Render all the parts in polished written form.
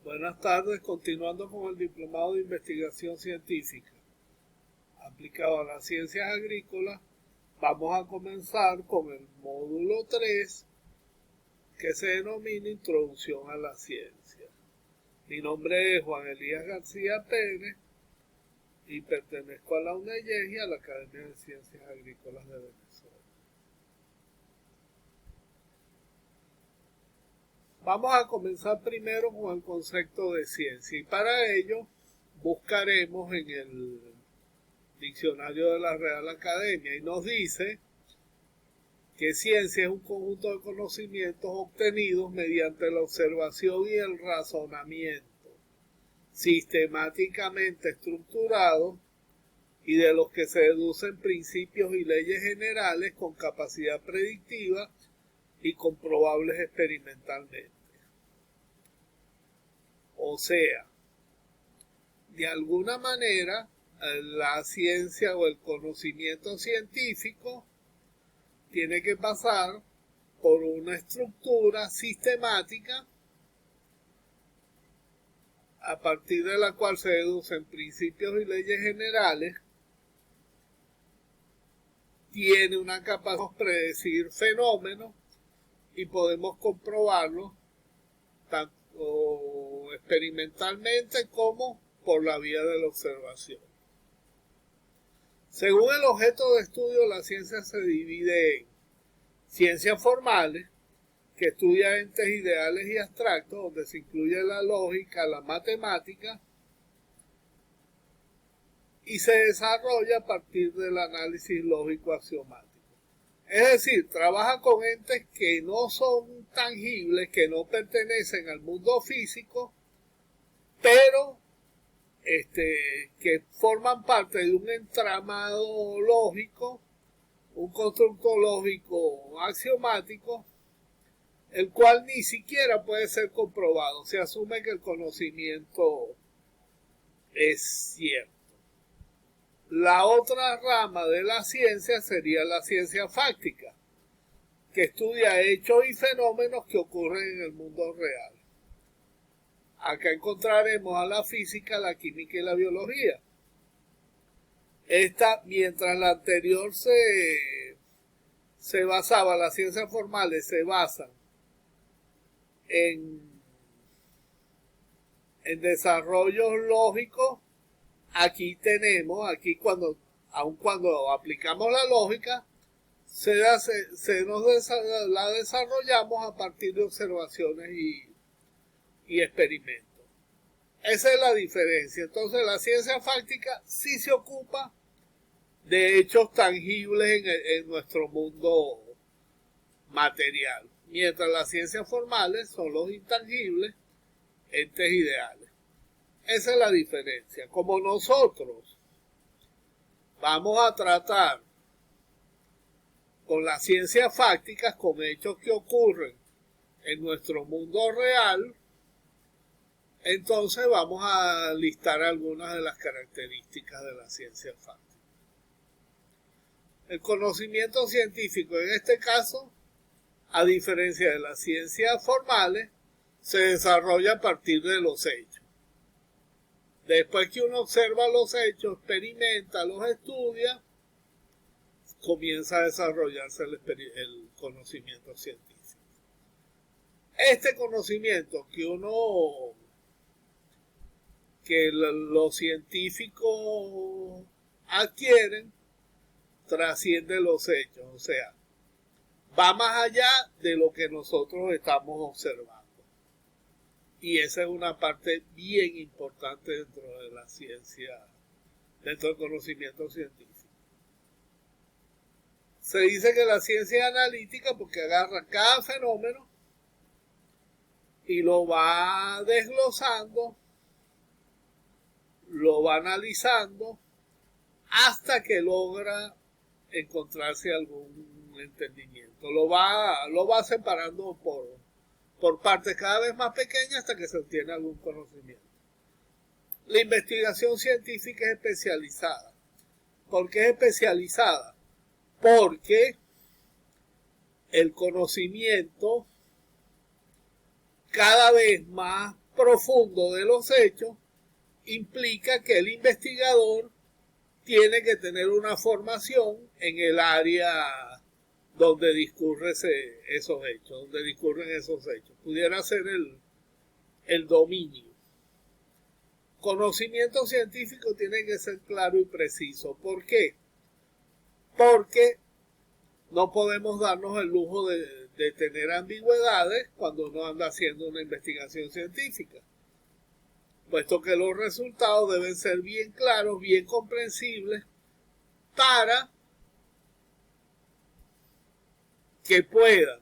Buenas tardes, continuando con el Diplomado de Investigación Científica aplicado a las ciencias agrícolas, vamos a comenzar con el módulo 3 que se denomina Introducción a la Ciencia. Mi nombre es Juan Elías García Pérez y pertenezco a la UNEYES y a la Academia de Ciencias Agrícolas de Venezuela. Vamos a comenzar primero con el concepto de ciencia y para ello buscaremos en el diccionario de la Real Academia y nos dice que ciencia es un conjunto de conocimientos obtenidos mediante la observación y el razonamiento, sistemáticamente estructurados y de los que se deducen principios y leyes generales con capacidad predictiva y comprobables experimentalmente. O sea, de alguna manera, la ciencia o el conocimiento científico tiene que pasar por una estructura sistemática a partir de la cual se deducen principios y leyes generales, tiene una capacidad de predecir fenómenos y podemos comprobarlos tanto experimentalmente como por la vía de la observación. Según el objeto de estudio, la ciencia se divide en ciencias formales, que estudia entes ideales y abstractos, donde se incluye la lógica, la matemática, y se desarrolla a partir del análisis lógico axiomático. Es decir, trabaja con entes que no son tangibles, que no pertenecen al mundo físico, pero que forman parte de un entramado lógico, un constructo lógico axiomático, el cual ni siquiera puede ser comprobado. Se asume que el conocimiento es cierto. La otra rama de la ciencia sería la ciencia fáctica, que estudia hechos y fenómenos que ocurren en el mundo real. Acá encontraremos a la física, la química y la biología. Mientras la anterior se basaba, las ciencias formales se basan en desarrollos lógicos, aquí aun cuando aplicamos la lógica, la desarrollamos a partir de observaciones y experimentos. Esa es la diferencia. Entonces la ciencia fáctica sí se ocupa de hechos tangibles en nuestro mundo material, mientras las ciencias formales son los intangibles, entes ideales. Esa es la diferencia. Como nosotros vamos a tratar con las ciencias fácticas, con hechos que ocurren en nuestro mundo real, entonces vamos a listar algunas de las características de la ciencia fáctica. El conocimiento científico, en este caso, a diferencia de las ciencias formales, se desarrolla a partir de los hechos. Después que uno observa los hechos, experimenta, los estudia, comienza a desarrollarse el conocimiento científico. Este conocimiento que los científicos adquieren, trasciende los hechos, o sea, va más allá de lo que nosotros estamos observando. Y esa es una parte bien importante dentro de la ciencia, dentro del conocimiento científico. Se dice que la ciencia es analítica porque agarra cada fenómeno y lo va desglosando, lo va analizando hasta que logra encontrarse algún entendimiento. Lo va separando por partes cada vez más pequeñas hasta que se obtiene algún conocimiento. La investigación científica es especializada. ¿Por qué es especializada? Porque el conocimiento cada vez más profundo de los hechos implica que el investigador tiene que tener una formación en el área donde discurren esos hechos. Pudiera ser el dominio. Conocimiento científico tiene que ser claro y preciso. ¿Por qué? Porque no podemos darnos el lujo de tener ambigüedades cuando uno anda haciendo una investigación científica, puesto que los resultados deben ser bien claros, bien comprensibles, para que puedan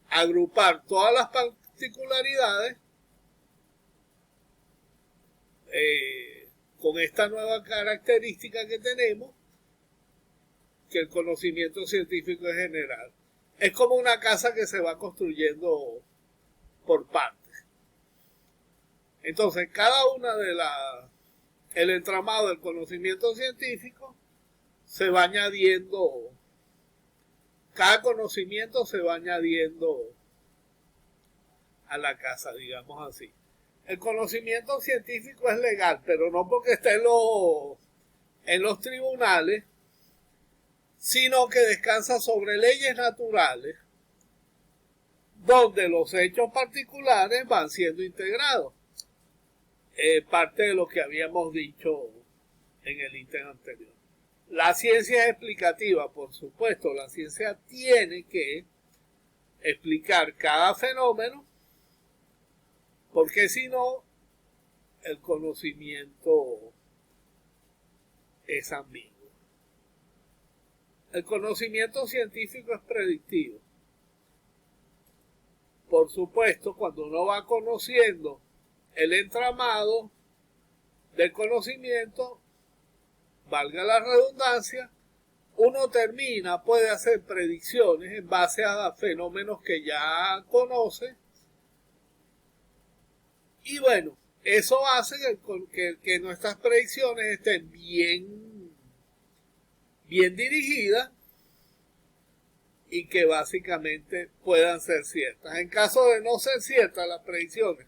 agrupar todas las particularidades con esta nueva característica que tenemos, que el conocimiento científico es general. Es como una casa que se va construyendo por partes. Entonces, cada una de el entramado del conocimiento científico se va añadiendo, cada conocimiento se va añadiendo a la casa, digamos así. El conocimiento científico es legal, pero no porque esté en los tribunales, sino que descansa sobre leyes naturales, donde los hechos particulares van siendo integrados. Parte de lo que habíamos dicho en el ítem anterior. La ciencia es explicativa, por supuesto. La ciencia tiene que explicar cada fenómeno, porque si no, el conocimiento es ambiguo. El conocimiento científico es predictivo. Por supuesto, cuando uno va conociendo el entramado del conocimiento, valga la redundancia, uno puede hacer predicciones en base a fenómenos que ya conoce, y bueno, eso hace que nuestras predicciones estén bien dirigidas y que básicamente puedan ser ciertas. En caso de no ser ciertas las predicciones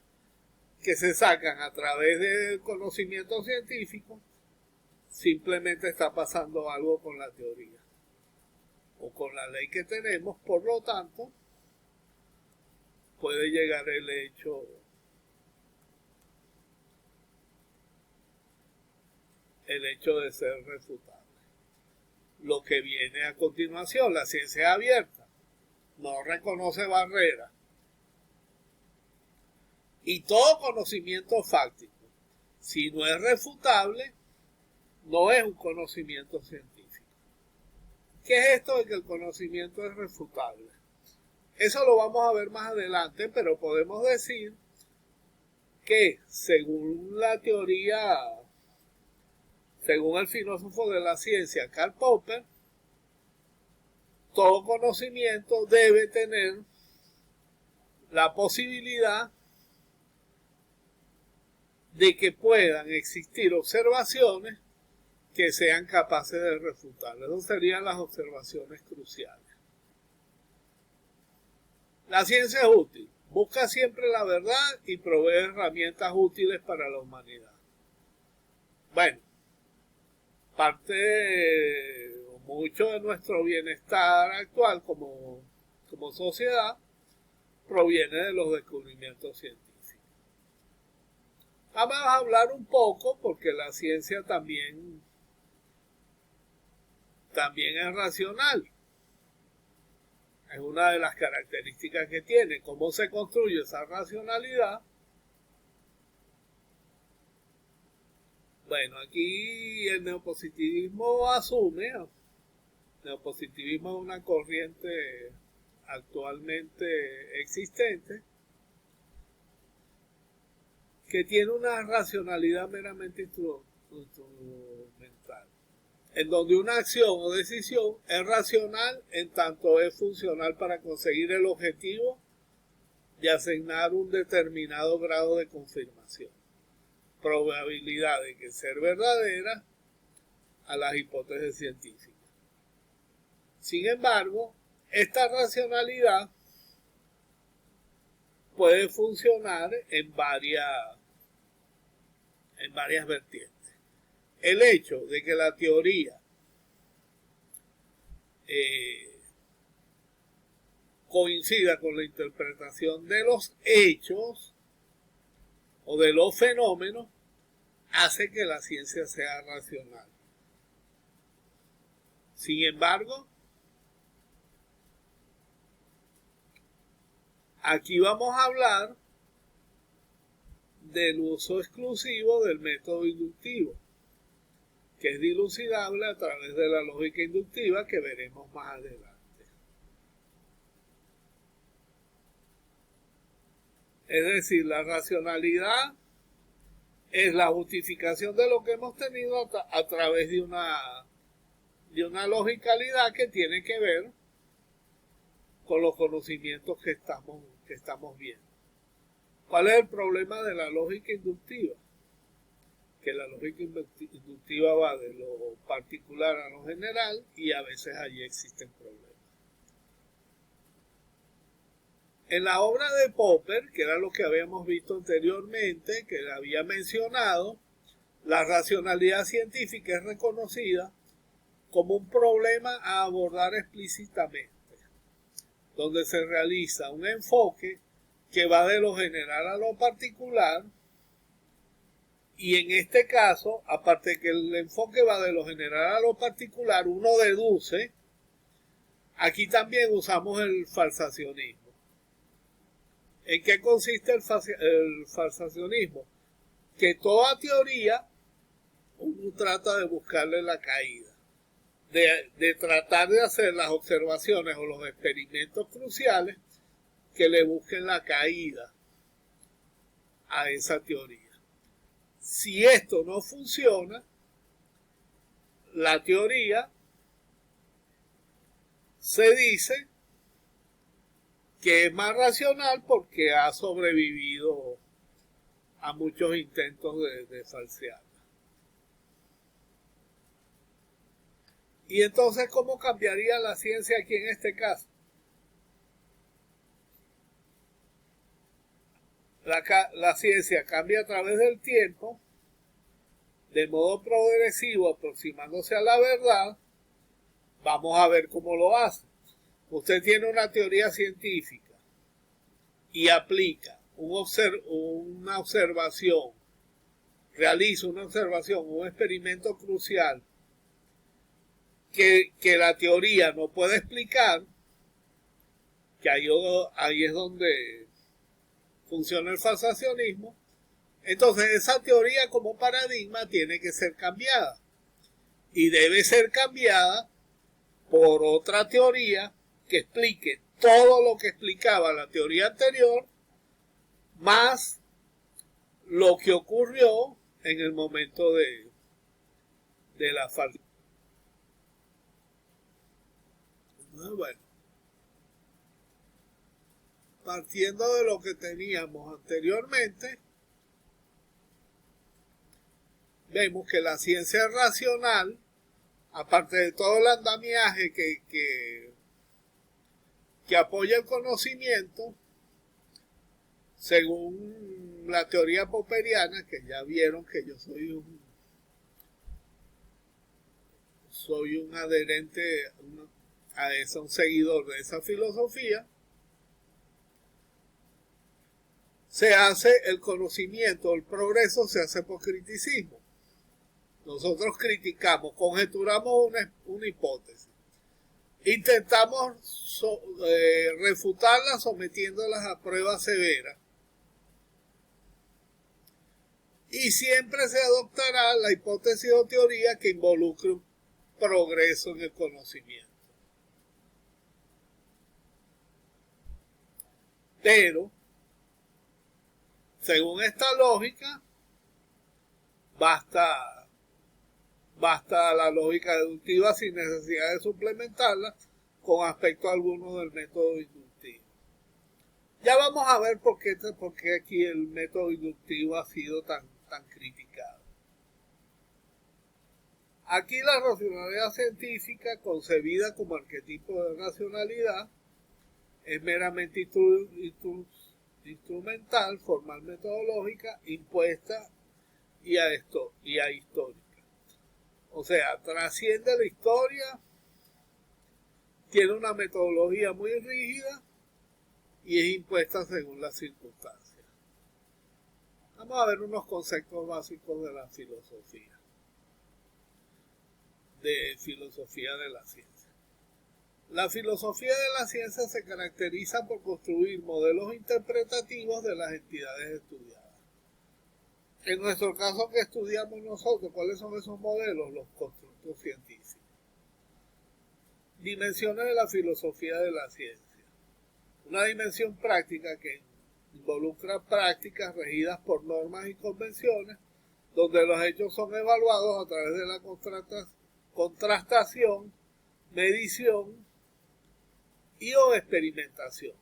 que se sacan a través del conocimiento científico, simplemente está pasando algo con la teoría o con la ley que tenemos, por lo tanto, puede llegar el hecho de ser refutable. Lo que viene a continuación, la ciencia es abierta, no reconoce barreras. Y todo conocimiento fáctico, si no es refutable, no es un conocimiento científico. ¿Qué es esto de que el conocimiento es refutable? Eso lo vamos a ver más adelante, pero podemos decir que según la teoría, según el filósofo de la ciencia Karl Popper, todo conocimiento debe tener la posibilidad de que puedan existir observaciones que sean capaces de refutarlo. Esas serían las observaciones cruciales. La ciencia es útil, busca siempre la verdad y provee herramientas útiles para la humanidad. Bueno, mucho de nuestro bienestar actual como sociedad proviene de los descubrimientos científicos. Vamos a hablar un poco, porque la ciencia también es racional. Es una de las características que tiene. ¿Cómo se construye esa racionalidad? Bueno, aquí el neopositivismo neopositivismo es una corriente actualmente existente, que tiene una racionalidad meramente instrumental, en donde una acción o decisión es racional en tanto es funcional para conseguir el objetivo de asignar un determinado grado de confirmación, probabilidad de que ser verdadera a las hipótesis científicas. Sin embargo, esta racionalidad puede funcionar en varias vertientes. El hecho de que la teoría coincida con la interpretación de los hechos o de los fenómenos hace que la ciencia sea racional. Sin embargo, aquí vamos a hablar del uso exclusivo del método inductivo, que es dilucidable a través de la lógica inductiva que veremos más adelante. Es decir, la racionalidad es la justificación de lo que hemos tenido a través de una logicalidad que tiene que ver con los conocimientos que estamos viendo. ¿Cuál es el problema de la lógica inductiva? Que la lógica inductiva va de lo particular a lo general y a veces allí existen problemas. En la obra de Popper, que era lo que habíamos visto anteriormente, que le había mencionado, la racionalidad científica es reconocida como un problema a abordar explícitamente, donde se realiza un enfoque que va de lo general a lo particular, y en este caso, aparte de que el enfoque va de lo general a lo particular, uno deduce, aquí también usamos el falsacionismo. ¿En qué consiste el falsacionismo? Que toda teoría uno trata de buscarle la caída, de tratar de hacer las observaciones o los experimentos cruciales que le busquen la caída a esa teoría. Si esto no funciona, la teoría se dice que es más racional porque ha sobrevivido a muchos intentos de falsearla. Y entonces, ¿cómo cambiaría la ciencia aquí en este caso? La ciencia cambia a través del tiempo, de modo progresivo, aproximándose a la verdad. Vamos a ver cómo lo hace. Usted tiene una teoría científica y aplica una observación, realiza una observación, un experimento crucial que la teoría no puede explicar, que ahí es donde funciona el falsacionismo. Entonces esa teoría como paradigma tiene que ser cambiada y debe ser cambiada por otra teoría que explique todo lo que explicaba la teoría anterior más lo que ocurrió en el momento de la falsa. Bueno, partiendo de lo que teníamos anteriormente, vemos que la ciencia racional, aparte de todo el andamiaje que apoya el conocimiento, según la teoría popperiana, que ya vieron que yo soy un adherente a eso, un seguidor de esa filosofía, se hace el conocimiento, el progreso se hace por criticismo. Nosotros criticamos, conjeturamos una hipótesis, intentamos refutarla sometiéndolas a pruebas severas y siempre se adoptará la hipótesis o teoría que involucre un progreso en el conocimiento. Pero, según esta lógica, basta la lógica deductiva sin necesidad de suplementarla con aspecto alguno del método inductivo. Ya vamos a ver por qué aquí el método inductivo ha sido tan criticado. Aquí la racionalidad científica, concebida como arquetipo de racionalidad, es meramente instrumental, formal metodológica, impuesta y a histórica. O sea, trasciende la historia, tiene una metodología muy rígida y es impuesta según las circunstancias. Vamos a ver unos conceptos básicos de la filosofía de la ciencia. La filosofía de la ciencia se caracteriza por construir modelos interpretativos de las entidades estudiadas. En nuestro caso, que estudiamos nosotros, ¿cuáles son esos modelos? Los constructos científicos. Dimensiones de la filosofía de la ciencia. Una dimensión práctica que involucra prácticas regidas por normas y convenciones, donde los hechos son evaluados a través de la contrastación, medición y o experimentación.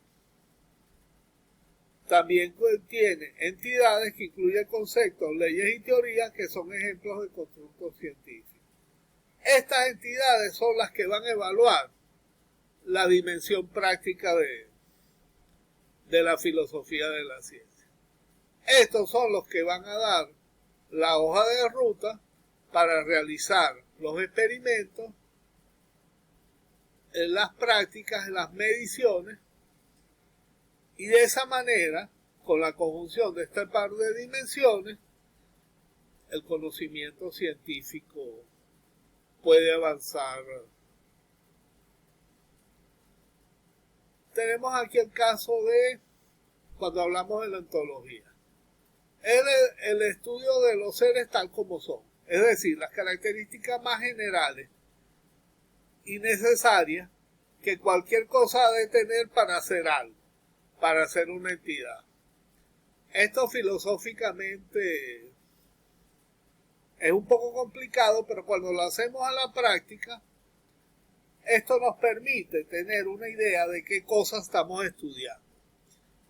También contiene entidades que incluyen conceptos, leyes y teorías que son ejemplos de constructos científicos. Estas entidades son las que van a evaluar la dimensión práctica de la filosofía de la ciencia. Estos son los que van a dar la hoja de ruta para realizar los experimentos, las prácticas, las mediciones, y de esa manera, con la conjunción de este par de dimensiones, el conocimiento científico puede avanzar. Tenemos aquí el caso de cuando hablamos de la ontología. Es el estudio de los seres tal como son, es decir, las características más generales y necesarias que cualquier cosa ha de tener para hacer algo, para ser una entidad. Esto filosóficamente es un poco complicado, pero cuando lo hacemos a la práctica, esto nos permite tener una idea de qué cosas estamos estudiando,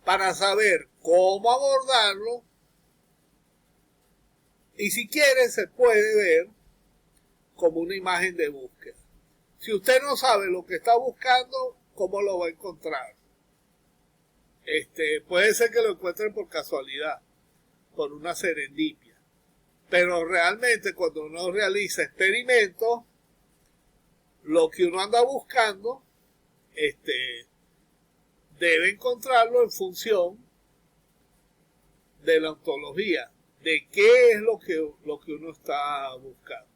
para saber cómo abordarlo, y si quiere se puede ver como una imagen de búsqueda. Si usted no sabe lo que está buscando, ¿cómo lo va a encontrar? Puede ser que lo encuentren por casualidad, por una serendipia, pero realmente cuando uno realiza experimentos, lo que uno anda buscando, debe encontrarlo en función de la ontología, de qué es lo que uno está buscando,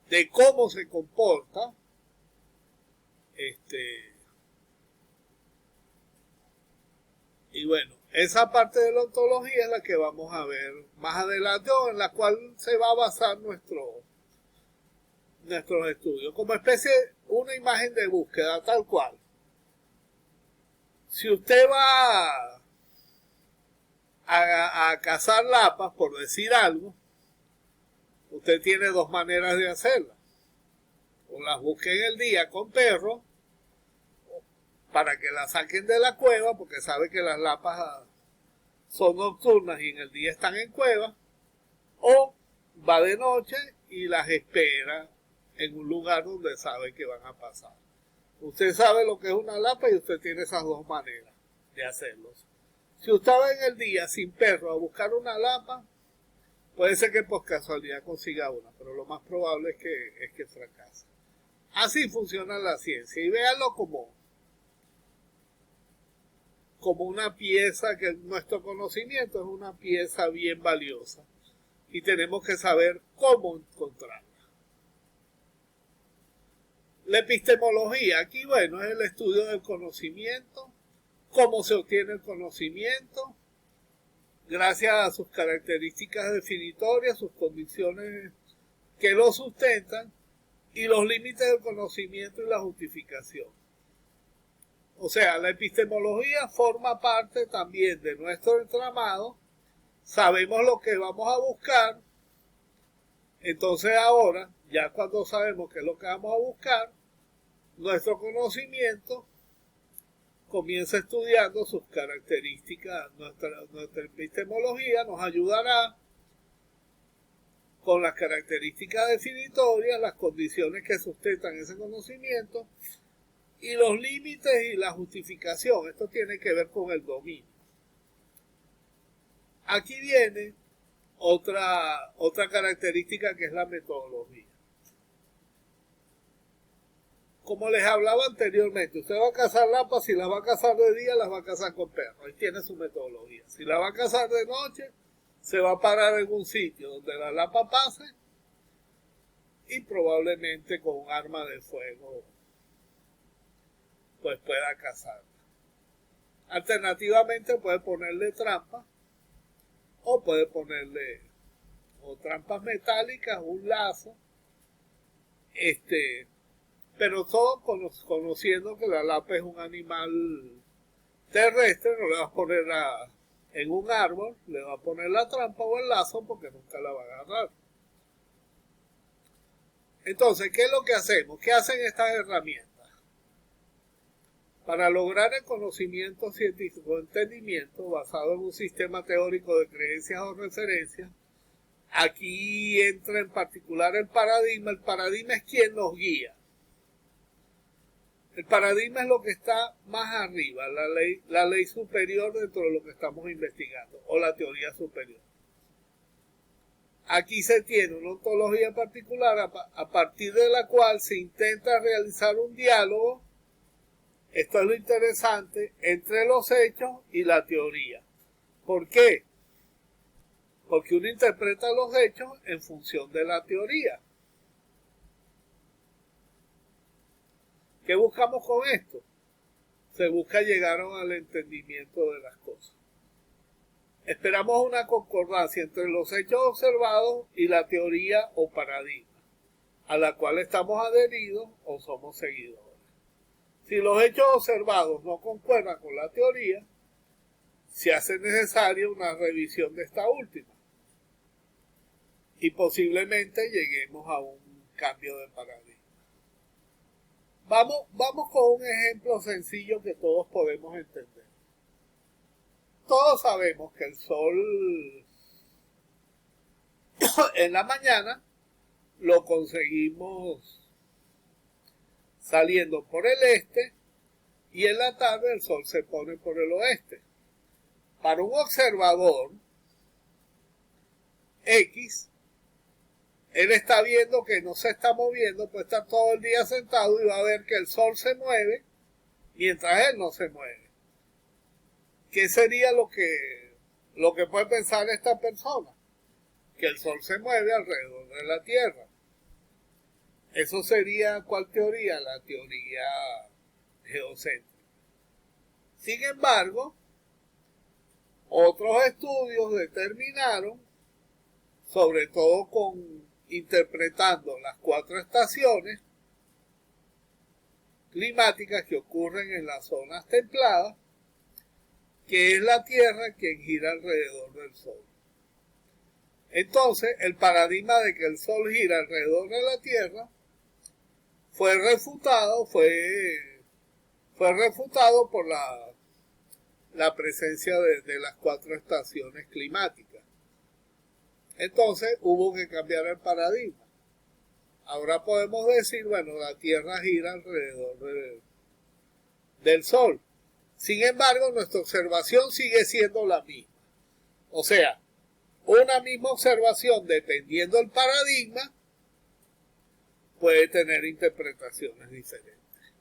de cómo se comporta, y bueno, esa parte de la ontología es la que vamos a ver más adelante, o en la cual se va a basar nuestros estudios, como especie una imagen de búsqueda tal cual. Si usted va a cazar lapas, por decir algo, usted tiene dos maneras de hacerla. O las busque en el día con perros, para que la saquen de la cueva, porque sabe que las lapas son nocturnas y en el día están en cueva, o va de noche y las espera en un lugar donde sabe que van a pasar. Usted sabe lo que es una lapa y usted tiene esas dos maneras de hacerlo. Si usted va en el día sin perro a buscar una lapa, puede ser que por casualidad consiga una, pero lo más probable es que fracase. Así funciona la ciencia, y véanlo como una pieza, que nuestro conocimiento es una pieza bien valiosa y tenemos que saber cómo encontrarla. La epistemología, aquí bueno, es el estudio del conocimiento, cómo se obtiene el conocimiento, gracias a sus características definitorias, sus condiciones que lo sustentan, y los límites del conocimiento y la justificación. O sea, la epistemología forma parte también de nuestro entramado, sabemos lo que vamos a buscar, entonces ahora, ya cuando sabemos qué es lo que vamos a buscar, nuestro conocimiento comienza estudiando sus características. Nuestra epistemología nos ayudará con las características definitorias, las condiciones que sustentan ese conocimiento y los límites y la justificación. Esto tiene que ver con el dominio. Aquí viene otra característica, que es la metodología. Como les hablaba anteriormente, usted va a cazar lapas, si las va a cazar de día, las va a cazar con perros. Ahí tiene su metodología. Si la va a cazar de noche, se va a parar en algún sitio donde la lapa pase y probablemente con un arma de fuego pues pueda cazarla. Alternativamente puede ponerle trampa o puede ponerle trampas metálicas, un lazo, pero todo conociendo que la lapa es un animal terrestre. No le va a poner en un árbol, le va a poner la trampa o el lazo porque nunca la va a agarrar. Entonces, ¿qué es lo que hacemos? ¿Qué hacen estas herramientas? Para lograr el conocimiento científico o entendimiento basado en un sistema teórico de creencias o referencias, aquí entra en particular el paradigma. El paradigma es quien nos guía. El paradigma es lo que está más arriba, la ley superior dentro de lo que estamos investigando, o la teoría superior. Aquí se tiene una ontología particular a partir de la cual se intenta realizar un diálogo, esto es lo interesante, entre los hechos y la teoría. ¿Por qué? Porque uno interpreta los hechos en función de la teoría. ¿Qué buscamos con esto? Se busca llegar al entendimiento de las cosas. Esperamos una concordancia entre los hechos observados y la teoría o paradigma, a la cual estamos adheridos o somos seguidores. Si los hechos observados no concuerdan con la teoría, se hace necesaria una revisión de esta última y posiblemente lleguemos a un cambio de paradigma. Vamos con un ejemplo sencillo que todos podemos entender. Todos sabemos que el sol en la mañana lo conseguimos saliendo por el este y en la tarde el sol se pone por el oeste. Para un observador X, él está viendo que no se está moviendo, pues está todo el día sentado y va a ver que el sol se mueve mientras él no se mueve. ¿Qué sería lo que puede pensar esta persona? Que el sol se mueve alrededor de la Tierra. Eso sería, ¿cuál teoría? La teoría geocéntrica. Sin embargo, otros estudios determinaron, sobre todo interpretando las 4 estaciones climáticas que ocurren en las zonas templadas, que es la Tierra quien gira alrededor del Sol. Entonces, el paradigma de que el Sol gira alrededor de la Tierra fue refutado por la presencia de las 4 estaciones climáticas. Entonces, hubo que cambiar el paradigma. Ahora podemos decir, bueno, la Tierra gira alrededor del Sol. Sin embargo, nuestra observación sigue siendo la misma. O sea, una misma observación, dependiendo del paradigma, puede tener interpretaciones diferentes.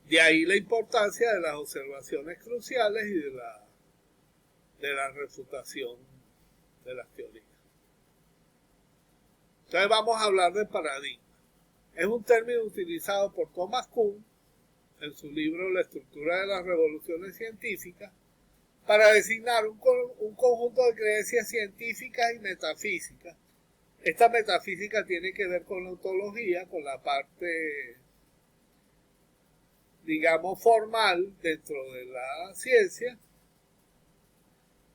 De ahí la importancia de las observaciones cruciales y de la refutación de las teorías. Entonces vamos a hablar de paradigma. Es un término utilizado por Thomas Kuhn en su libro La estructura de las revoluciones científicas para designar un conjunto de creencias científicas y metafísicas. Esta metafísica tiene que ver con la ontología, con la parte, digamos, formal dentro de la ciencia,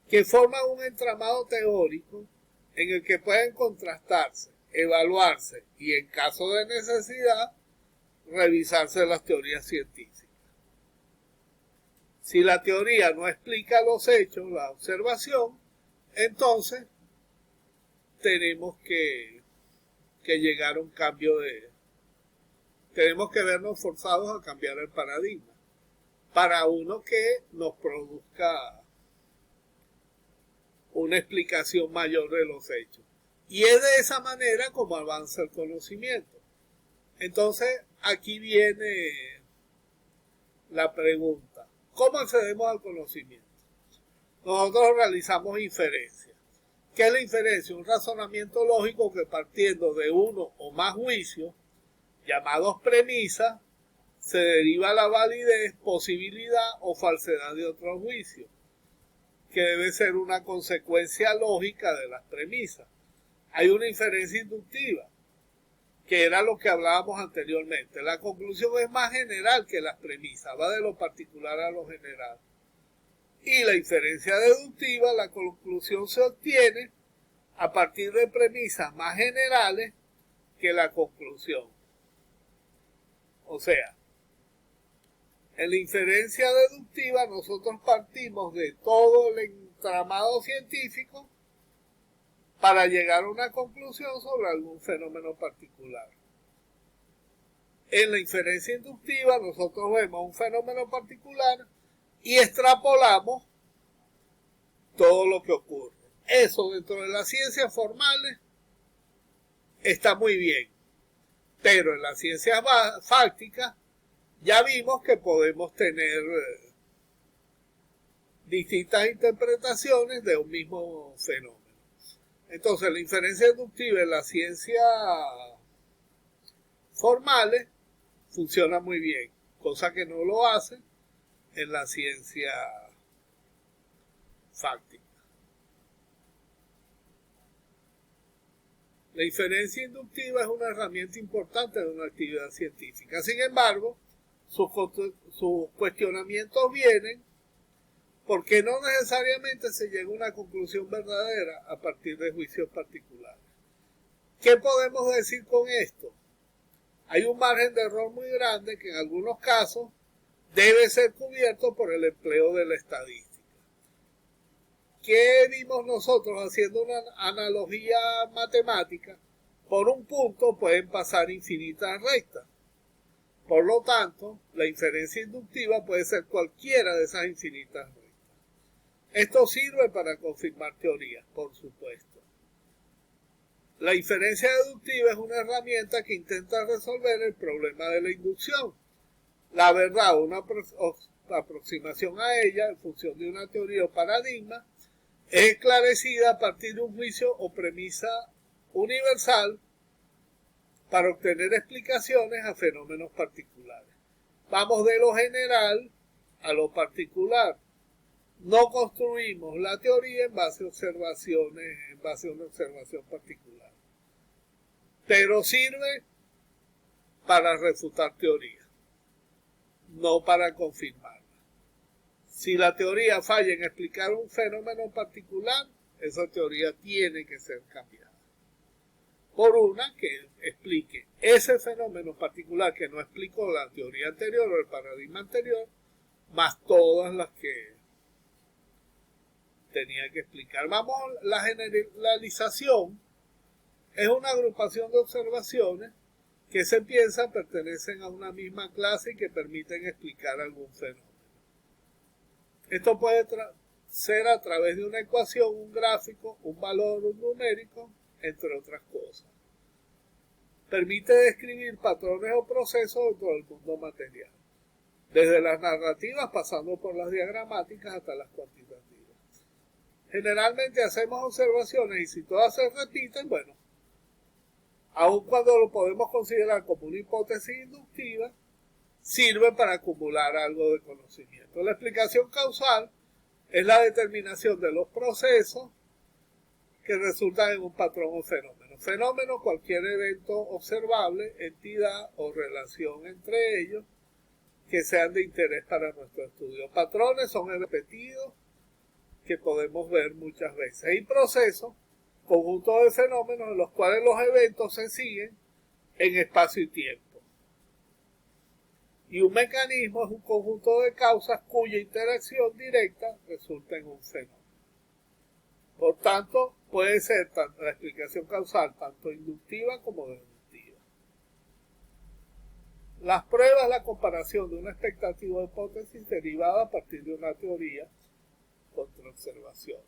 que forma un entramado teórico en el que pueden contrastarse, evaluarse y, en caso de necesidad, revisarse las teorías científicas. Si la teoría no explica los hechos, la observación, entonces tenemos que llegar a un cambio tenemos que vernos forzados a cambiar el paradigma para uno que nos produzca una explicación mayor de los hechos. Y es de esa manera como avanza el conocimiento. Entonces, aquí viene la pregunta: ¿cómo accedemos al conocimiento? Nosotros realizamos inferencias. ¿Qué es la inferencia? Un razonamiento lógico que, partiendo de uno o más juicios, llamados premisas, se deriva la validez, posibilidad o falsedad de otro juicio, que debe ser una consecuencia lógica de las premisas. Hay una inferencia inductiva, que era lo que hablábamos anteriormente. La conclusión es más general que las premisas, va de lo particular a lo general. Y la inferencia deductiva, la conclusión se obtiene a partir de premisas más generales que la conclusión. O sea, en la inferencia deductiva nosotros partimos de todo el entramado científico para llegar a una conclusión sobre algún fenómeno particular. En la inferencia inductiva nosotros vemos un fenómeno particular y extrapolamos todo lo que ocurre. Eso dentro de las ciencias formales está muy bien, pero en las ciencias fácticas ya vimos que podemos tener distintas interpretaciones de un mismo fenómeno. Entonces, la inferencia inductiva en las ciencias formales funciona muy bien, cosa que no lo hace en la ciencia fáctica. La inferencia inductiva es una herramienta importante de una actividad científica. Sin embargo, sus cuestionamientos vienen porque no necesariamente se llega a una conclusión verdadera a partir de juicios particulares. ¿Qué podemos decir con esto? Hay un margen de error muy grande que en algunos casos debe ser cubierto por el empleo de la estadística. ¿Qué vimos nosotros haciendo una analogía matemática? Por un punto pueden pasar infinitas rectas. Por lo tanto, la inferencia inductiva puede ser cualquiera de esas infinitas rectas. Esto sirve para confirmar teorías, por supuesto. La inferencia deductiva es una herramienta que intenta resolver el problema de la inducción. La verdad, una aproximación a ella en función de una teoría o paradigma, es esclarecida a partir de un juicio o premisa universal para obtener explicaciones a fenómenos particulares. Vamos de lo general a lo particular. No construimos la teoría en base a observaciones, en base a una observación particular. Pero sirve para refutar teorías, no para confirmarla. Si la teoría falla en explicar un fenómeno particular, esa teoría tiene que ser cambiada por una que explique ese fenómeno particular que no explicó la teoría anterior o el paradigma anterior, más todas las que tenía que explicar. La generalización es una agrupación de observaciones que se piensa pertenecen a una misma clase y que permiten explicar algún fenómeno. Esto puede ser a través de una ecuación, un gráfico, un valor, un numérico, entre otras cosas. Permite describir patrones o procesos dentro del mundo material, desde las narrativas pasando por las diagramáticas hasta las cuantitativas. Generalmente hacemos observaciones y si todas se repiten, bueno, aun cuando lo podemos considerar como una hipótesis inductiva, sirve para acumular algo de conocimiento. La explicación causal es la determinación de los procesos que resultan en un patrón o fenómeno. Fenómeno, cualquier evento observable, entidad o relación entre ellos que sean de interés para nuestro estudio. Patrones son repetidos que podemos ver muchas veces. Y procesos, conjuntos de fenómenos en los cuales los eventos se siguen en espacio y tiempo. Y un mecanismo es un conjunto de causas cuya interacción directa resulta en un fenómeno. Por tanto, puede ser la explicación causal tanto inductiva como deductiva. Las pruebas es la comparación de una expectativa o hipótesis derivada a partir de una teoría contra observaciones.